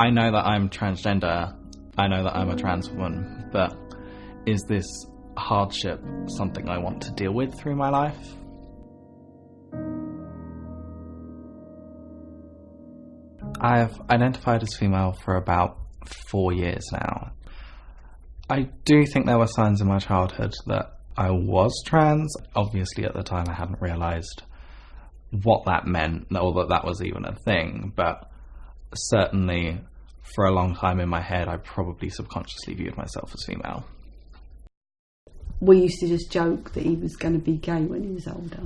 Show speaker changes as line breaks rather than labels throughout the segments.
I know that I'm transgender, I know that I'm a trans woman, but is this hardship something I want to deal with through my life? I've identified as female for about 4 years now. I do think there were signs in my childhood that I was trans. Obviously at the time I hadn't realised what that meant, or that that was even a thing, but certainly for a long time in my head I probably subconsciously viewed myself as female.
We used to just joke that he was going to be gay when he was older.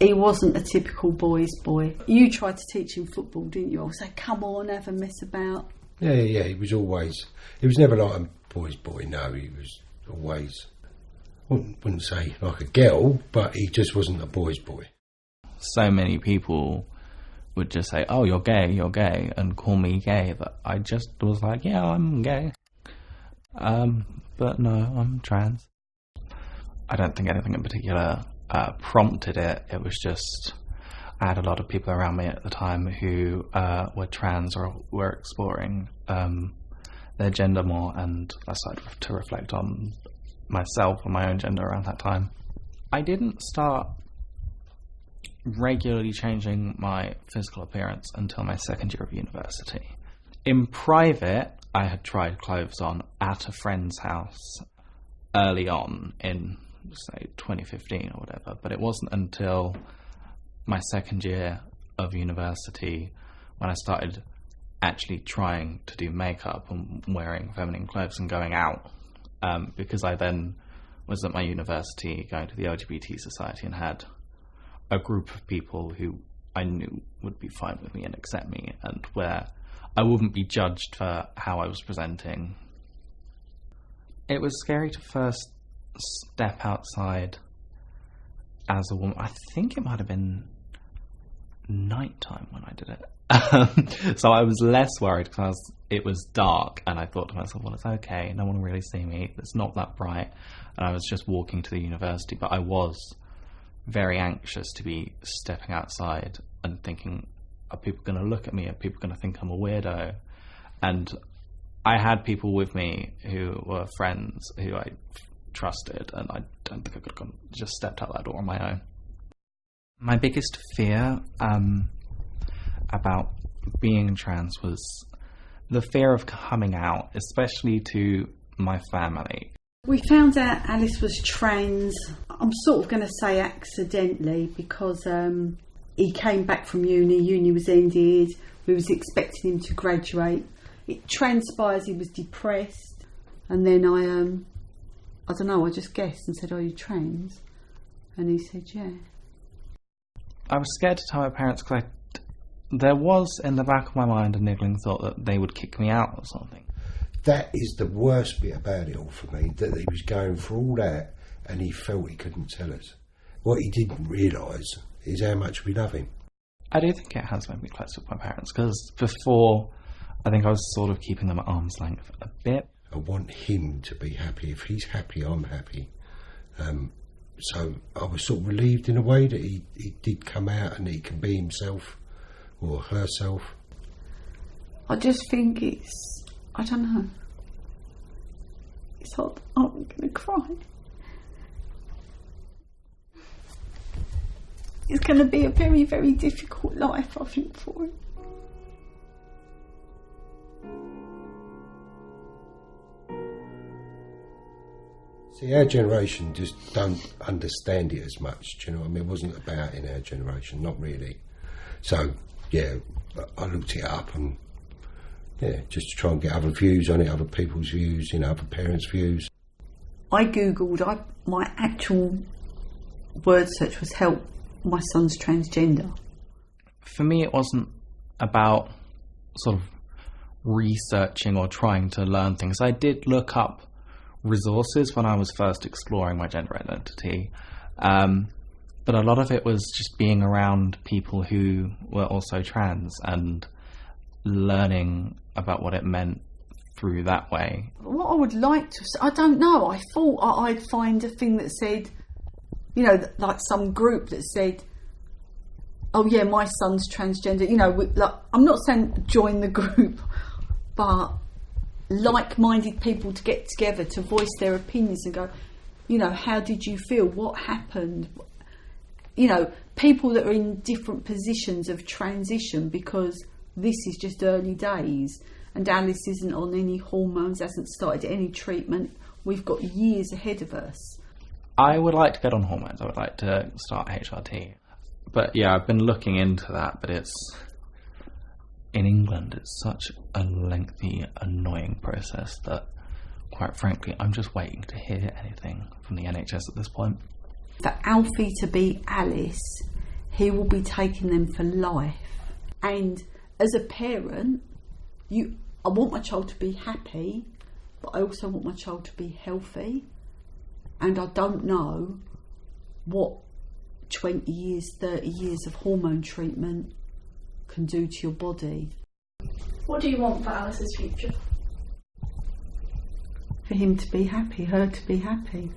He wasn't a typical boy's boy. You tried to teach him football, didn't you? I was like, come on, have a mess about.
Yeah, he was never like a boy's boy, no, he was always, wouldn't say like a girl, but he just wasn't a boy's boy.
So many people would just say, oh, you're gay, and call me gay, that I just was like, yeah, I'm gay. But no, I'm trans. I don't think anything in particular prompted it. It was just, I had a lot of people around me at the time who were trans or were exploring their gender more, and I started to reflect on myself and my own gender around that time. I didn't start regularly changing my physical appearance until my second year of university. In private, I had tried clothes on at a friend's house early on in, say, 2015 or whatever, but it wasn't until my second year of university when I started actually trying to do makeup and wearing feminine clothes and going out, because I then was at my university going to the LGBT society and had a group of people who I knew would be fine with me and accept me, and where I wouldn't be judged for how I was presenting. It was scary to first step outside as a woman. I think it might have been nighttime when I did it. So I was less worried because it was dark, and I thought to myself, well, it's okay, no one will really see me, it's not that bright, and I was just walking to the university, but I was very anxious to be stepping outside and thinking, are people going to look at me? Are people going to think I'm a weirdo? And I had people with me who were friends who I trusted, and I don't think I could have just stepped out that door on my own. My biggest fear about being trans was the fear of coming out, especially to my family.
We found out Alice was trans, I'm sort of going to say accidentally, because he came back from uni was ended, we was expecting him to graduate. It transpires he was depressed, and then I don't know, I just guessed and said, are you trans? And he said, yeah.
I was scared to tell my parents because there was in the back of my mind a niggling thought that they would kick me out or something.
That is the worst bit about it all for me, that he was going for all that and he felt he couldn't tell us. What he didn't realise is how much we love him.
I do think it has made me close with my parents, because before I think I was sort of keeping them at arm's length a bit.
I want him to be happy. If he's happy, I'm happy. So I was sort of relieved in a way that he did come out and he can be himself or herself.
I just think I don't know. It's hard. I'm going to cry. It's going to be a very, very difficult life, I think, for him.
See, our generation just don't understand it as much, do you know what I mean? It wasn't about in our generation, not really. So, yeah, I looked it up and, yeah, just to try and get other views on it, other people's views, you know, other parents' views.
I googled, my actual word search was help, my son's transgender.
For me, it wasn't about sort of researching or trying to learn things. I did look up resources when I was first exploring my gender identity, but a lot of it was just being around people who were also trans and learning about what it meant through that way.
What I would like to say, I don't know, I thought I'd find a thing that said, you know, like some group that said, oh yeah, my son's transgender. You know, like, I'm not saying join the group, but like-minded people to get together to voice their opinions and go, you know, how did you feel? What happened? You know, people that are in different positions of transition, because this is just early days and Alice isn't on any hormones, hasn't started any treatment. We've got years ahead of us.
I would like to get on hormones. I would like to start HRT. But yeah, I've been looking into that, but it's... in England, it's such a lengthy, annoying process that, quite frankly, I'm just waiting to hear anything from the NHS at this point.
For Alfie to be Alice, he will be taking them for life. And as a parent, I want my child to be happy, but I also want my child to be healthy. And I don't know what 20 years, 30 years of hormone treatment can do to your body.
What do you want for Alice's future?
For him to be happy, her to be happy.